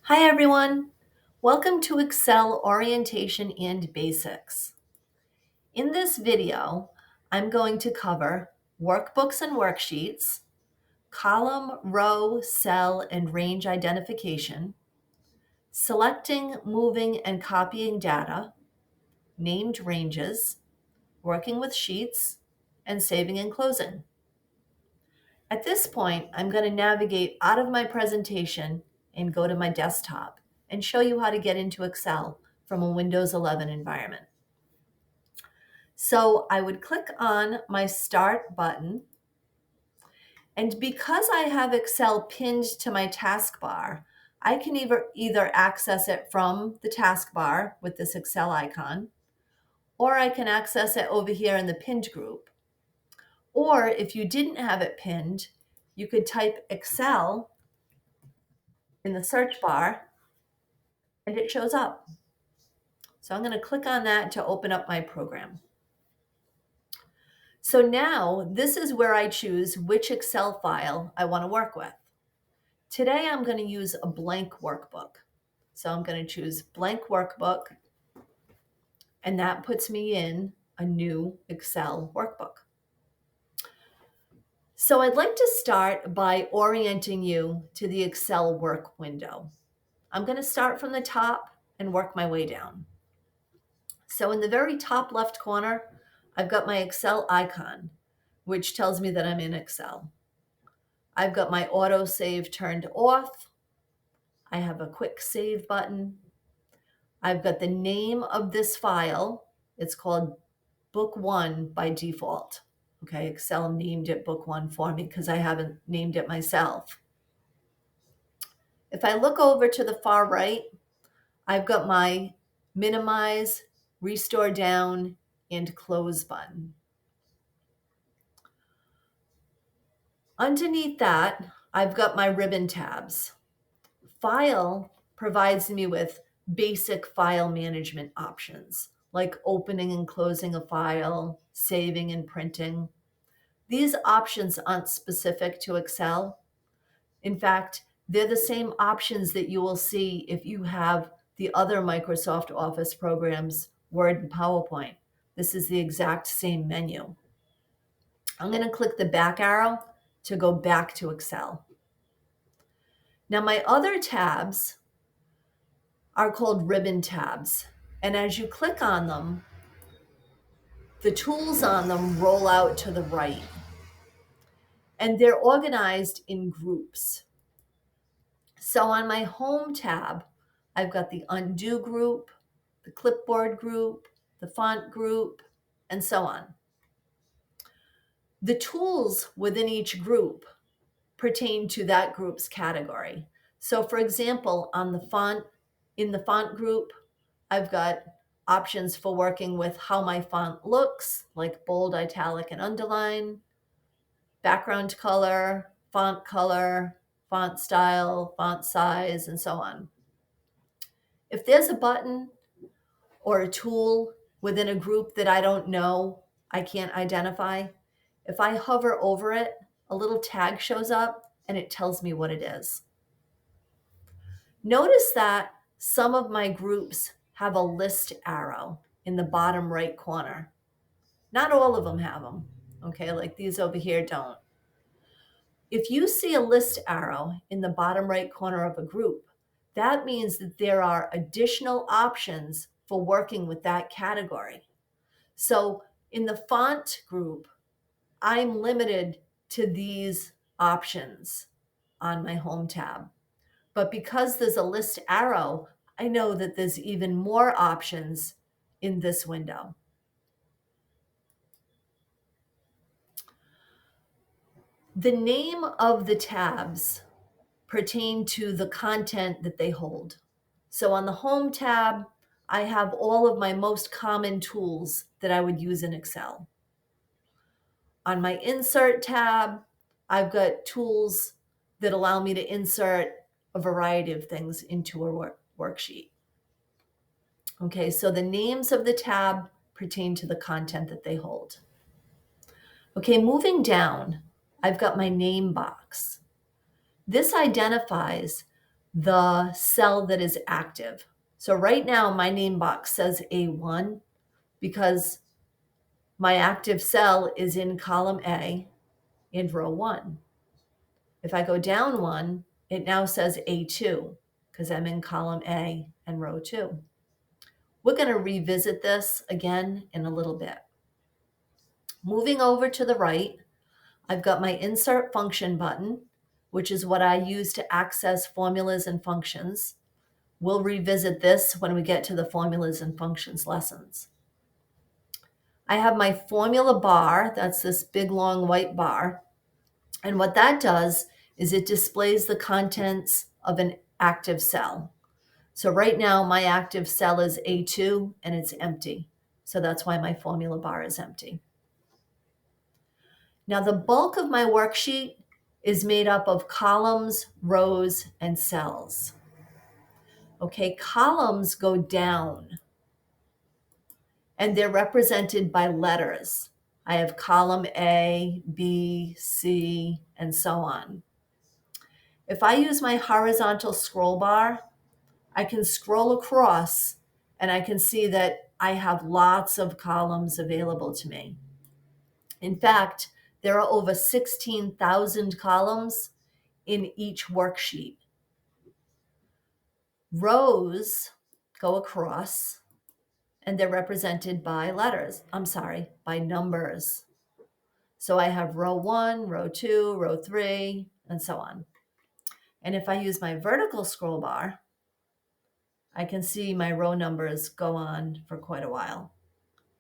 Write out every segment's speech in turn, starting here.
Hi everyone. Welcome to Excel Orientation and Basics. In this video, I'm going to cover workbooks and worksheets, column, row, cell, and range identification, selecting, moving, and copying data, named ranges, working with sheets, and saving and closing. At this point, I'm going to navigate out of my presentation and go to my desktop and show you how to get into Excel from a Windows 11 environment. So I would click on my Start button, and because I have Excel pinned to my taskbar, I can either access it from the taskbar with this Excel icon, or I can access it over here in the pinned group. Or if you didn't have it pinned, you could type Excel in the search bar and it shows up. So I'm going to click on that to open up my program. So now this is where I choose which Excel file I want to work with. Today I'm going to use a blank workbook. So I'm going to choose blank workbook, and that puts me in a new Excel workbook. So I'd like to start by orienting you to the Excel work window. I'm going to start from the top and work my way down. So in the very top left corner, I've got my Excel icon, which tells me that I'm in Excel. I've got my auto save turned off. I have a quick save button. I've got the name of this file. It's called Book One by default. Okay, Excel named it Book One for me because I haven't named it myself. If I look over to the far right, I've got my minimize, restore down, and close button. Underneath that, I've got my ribbon tabs. File provides me with basic file management options, like opening and closing a file, saving and printing. These options aren't specific to Excel. In fact, they're the same options that you will see if you have the other Microsoft Office programs, Word and PowerPoint. This is the exact same menu. I'm going to click the back arrow to go back to Excel. Now, my other tabs are called ribbon tabs. And as you click on them, the tools on them roll out to the right. And they're organized in groups. So on my Home tab, I've got the Undo group, the Clipboard group, the Font group, and so on. The tools within each group pertain to that group's category. So for example, in the font group, I've got options for working with how my font looks, like bold, italic, and underline, background color, font style, font size, and so on. If there's a button or a tool within a group that I don't know, I can't identify, if I hover over it, a little tag shows up and it tells me what it is. Notice that some of my groups have a list arrow in the bottom right corner. Not all of them have them, okay? Like these over here don't. If you see a list arrow in the bottom right corner of a group, that means that there are additional options for working with that category. So in the font group, I'm limited to these options on my Home tab. But because there's a list arrow, I know that there's even more options in this window. The name of the tabs pertain to the content that they hold. So on the Home tab, I have all of my most common tools that I would use in Excel. On my Insert tab, I've got tools that allow me to insert a variety of things into a worksheet. Okay, so the names of the tab pertain to the content that they hold. Okay, moving down, I've got my name box. This identifies the cell that is active. So right now my name box says A1 because my active cell is in column A in row 1. If I go down 1, it now says A2 because I'm in column A and row 2. We're going to revisit this again in a little bit. Moving over to the right, I've got my insert function button, which is what I use to access formulas and functions. We'll revisit this when we get to the formulas and functions lessons. I have my formula bar, that's this big long white bar. And what that does is it displays the contents of an active cell. So right now my active cell is A2 and it's empty. So that's why my formula bar is empty. Now the bulk of my worksheet is made up of columns, rows, and cells. Okay, columns go down and they're represented by letters. I have column A, B, C, and so on. If I use my horizontal scroll bar, I can scroll across and I can see that I have lots of columns available to me. In fact, there are over 16,000 columns in each worksheet. Rows go across and they're represented by by numbers. So I have row 1, row 2, row 3, and so on. And if I use my vertical scroll bar, I can see my row numbers go on for quite a while.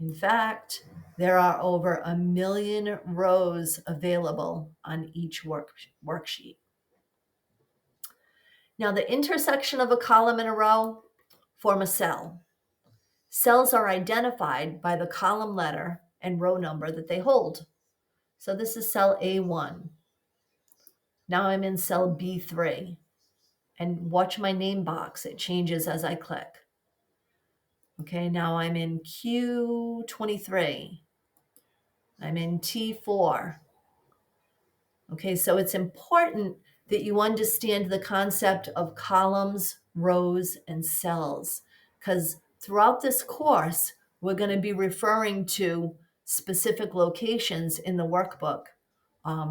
In fact, there are over 1 million rows available on each worksheet. Now, the intersection of a column and a row form a cell. Cells are identified by the column letter and row number that they hold. So this is cell A1. Now I'm in cell B3. And watch my name box. It changes as I click. Okay, now I'm in Q23. I'm in T4. Okay, so it's important that you understand the concept of columns, rows, and cells, because throughout this course, we're going to be referring to specific locations in the workbook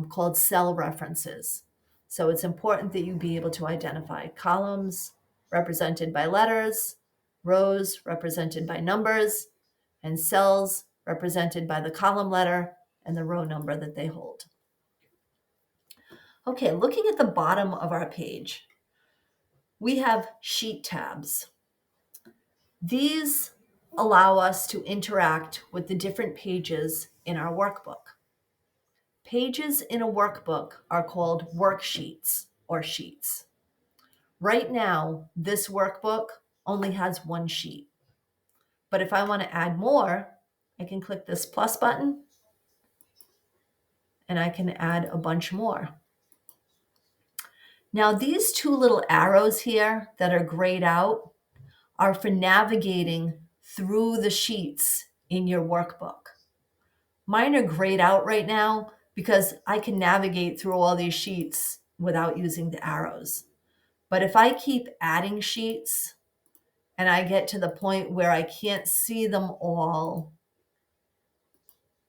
called cell references. So it's important that you be able to identify columns represented by letters, rows represented by numbers, and cells represented by the column letter and the row number that they hold. Okay, looking at the bottom of our page, we have sheet tabs. These allow us to interact with the different pages in our workbook. Pages in a workbook are called worksheets or sheets. Right now, this workbook only has one sheet. But if I want to add more, I can click this plus button and I can add a bunch more. Now, these two little arrows here that are grayed out are for navigating through the sheets in your workbook. Mine are grayed out right now because I can navigate through all these sheets without using the arrows. But if I keep adding sheets and I get to the point where I can't see them all,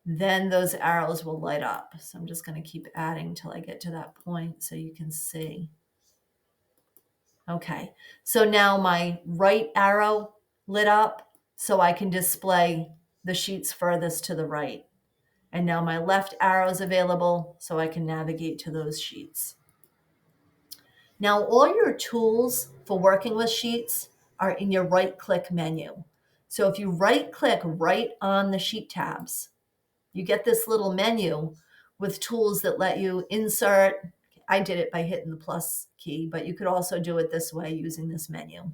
then those arrows will light up. So I'm just going to keep adding till I get to that point so you can see. Okay, so now my right arrow lit up so I can display the sheets furthest to the right. And now my left arrow is available so I can navigate to those sheets. Now all your tools for working with sheets are in your right-click menu. So if you right-click right on the sheet tabs, you get this little menu with tools that let you insert. I did it by hitting the plus key, but you could also do it this way using this menu.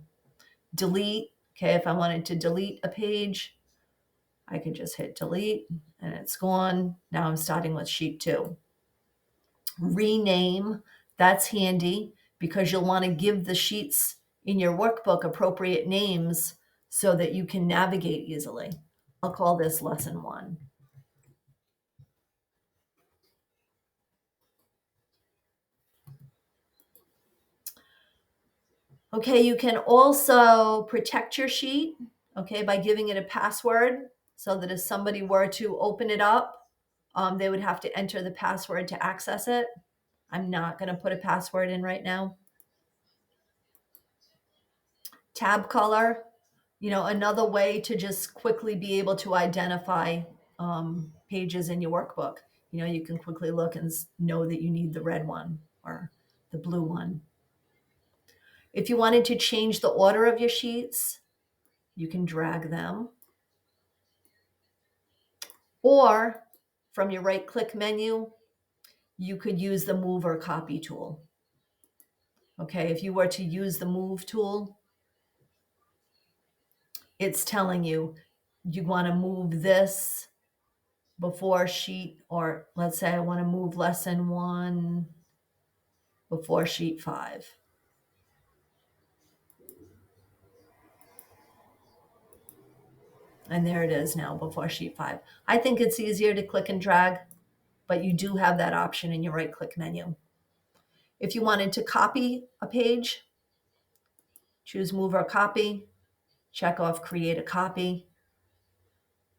Delete, okay, if I wanted to delete a page, I could just hit delete and it's gone. Now I'm starting with sheet 2. Rename, that's handy because you'll want to give the sheets in your workbook appropriate names so that you can navigate easily. I'll call this lesson 1. Okay, you can also protect your sheet, okay, by giving it a password so that if somebody were to open it up, they would have to enter the password to access it. I'm not going to put a password in right now. Tab color, another way to just quickly be able to identify pages in your workbook. You can quickly look and know that you need the red one or the blue one. If you wanted to change the order of your sheets, you can drag them. Or from your right click menu, you could use the move or copy tool. Okay, if you were to use the move tool, it's telling you want to move this before sheet, or let's say I want to move lesson 1 before sheet 5. And there it is now before sheet 5. I think it's easier to click and drag, but you do have that option in your right click menu. If you wanted to copy a page, choose move or copy, check off create a copy,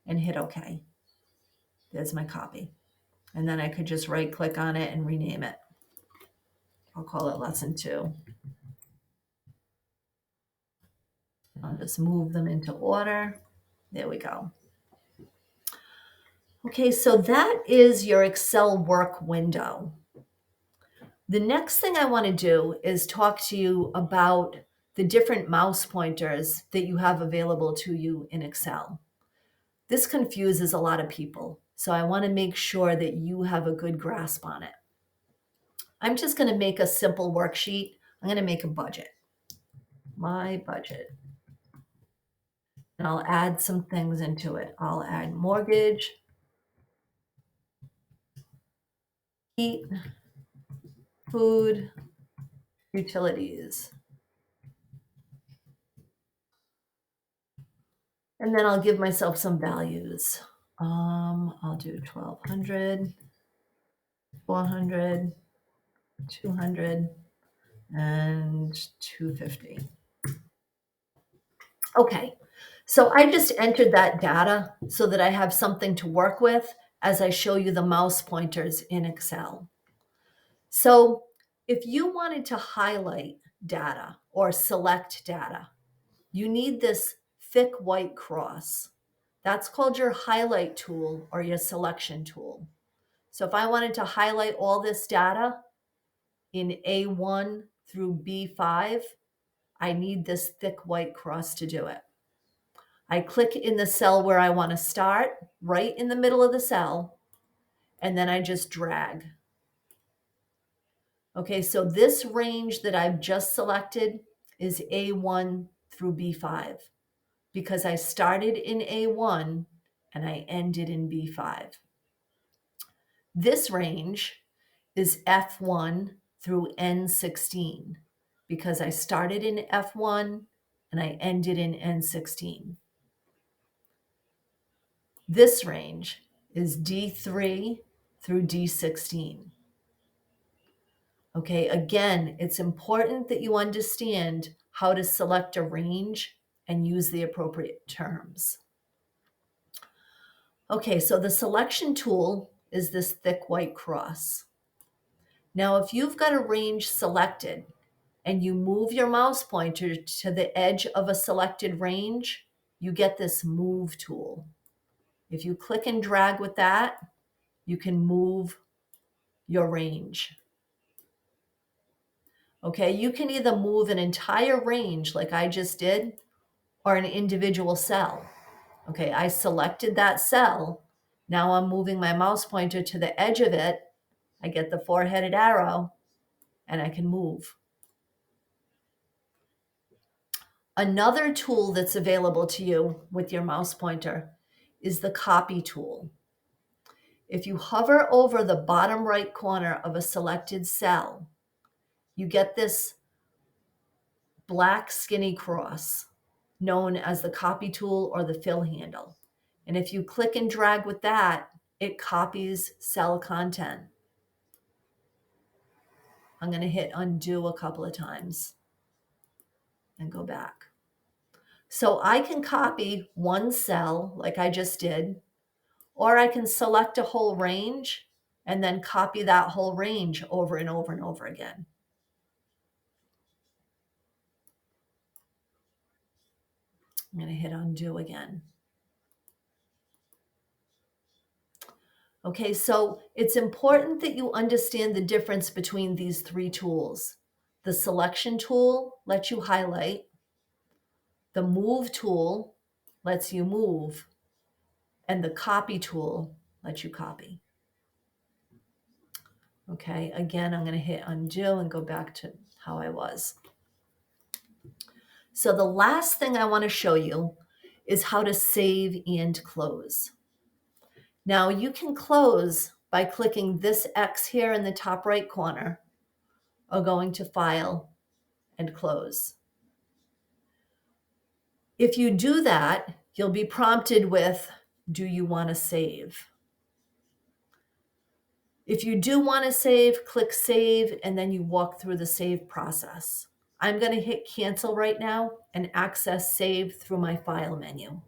and hit OK. There's my copy. And then I could just right click on it and rename it. I'll call it lesson 2. I'll just move them into order. There we go. Okay, so that is your Excel work window. The next thing I want to do is talk to you about the different mouse pointers that you have available to you in Excel. This confuses a lot of people, so I want to make sure that you have a good grasp on it. I'm just going to make a simple worksheet. I'm going to make a budget. My budget. And I'll add some things into it. I'll add mortgage, heat, food, utilities. And then I'll give myself some values. I'll do 1,200, 400, 200, and 250. Okay, so I just entered that data so that I have something to work with as I show you the mouse pointers in Excel. So if you wanted to highlight data or select data, you need this thick white cross. That's called your highlight tool or your selection tool. So if I wanted to highlight all this data in A1 through B5, I need this thick white cross to do it. I click in the cell where I want to start, right in the middle of the cell, and then I just drag. Okay, so this range that I've just selected is A1 through B5 because I started in A1 and I ended in B5. This range is F1 through N16 because I started in F1 and I ended in N16. This range is D3 through D16. Okay, again, it's important that you understand how to select a range and use the appropriate terms. Okay, so the selection tool is this thick white cross. Now, if you've got a range selected and you move your mouse pointer to the edge of a selected range, you get this move tool. If you click and drag with that, you can move your range. Okay, you can either move an entire range like I just did or an individual cell. Okay, I selected that cell. Now I'm moving my mouse pointer to the edge of it. I get the four-headed arrow and I can move. Another tool that's available to you with your mouse pointer is the copy tool. If you hover over the bottom right corner of a selected cell, you get this black skinny cross known as the copy tool or the fill handle. And if you click and drag with that, it copies cell content. I'm going to hit undo a couple of times. and go back. So I can copy one cell like I just did, or I can select a whole range and then copy that whole range over and over and over again. I'm going to hit undo again. Okay, so it's important that you understand the difference between these three tools. The selection tool lets you highlight. The move tool lets you move. And the copy tool lets you copy. Okay, again, I'm going to hit undo and go back to how I was. So the last thing I want to show you is how to save and close. Now you can close by clicking this X here in the top right corner or going to File and Close. If you do that, you'll be prompted with, do you want to save? If you do want to save, click Save, and then you walk through the save process. I'm going to hit Cancel right now and access Save through my File menu.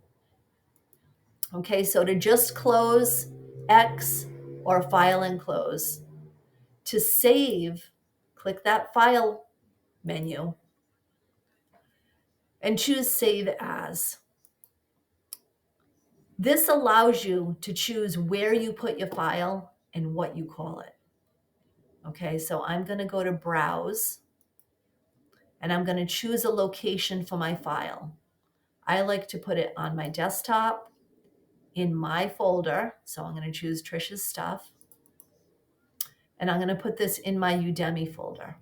Okay, so to just close, X or File and Close. To save, click that File menu and choose Save As. This allows you to choose where you put your file and what you call it. Okay, so I'm going to go to Browse and I'm going to choose a location for my file. I like to put it on my desktop in my folder. So I'm going to choose Trisha's stuff. And I'm going to put this in my Udemy folder.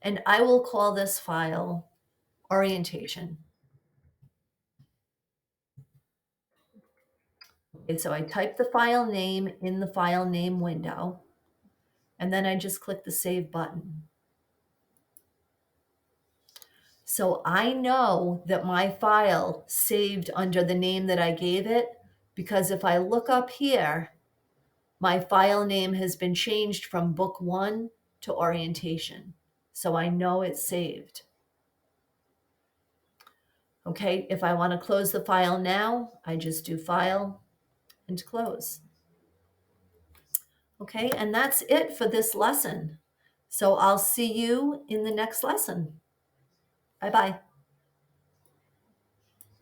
And I will call this file Orientation. Okay, so I type the file name in the file name window, and then I just click the Save button. So I know that my file saved under the name that I gave it, because if I look up here, my file name has been changed from Book 1 to Orientation. So I know it's saved. Okay, if I want to close the file now, I just do File and Close. Okay, and that's it for this lesson. So I'll see you in the next lesson. Bye-bye.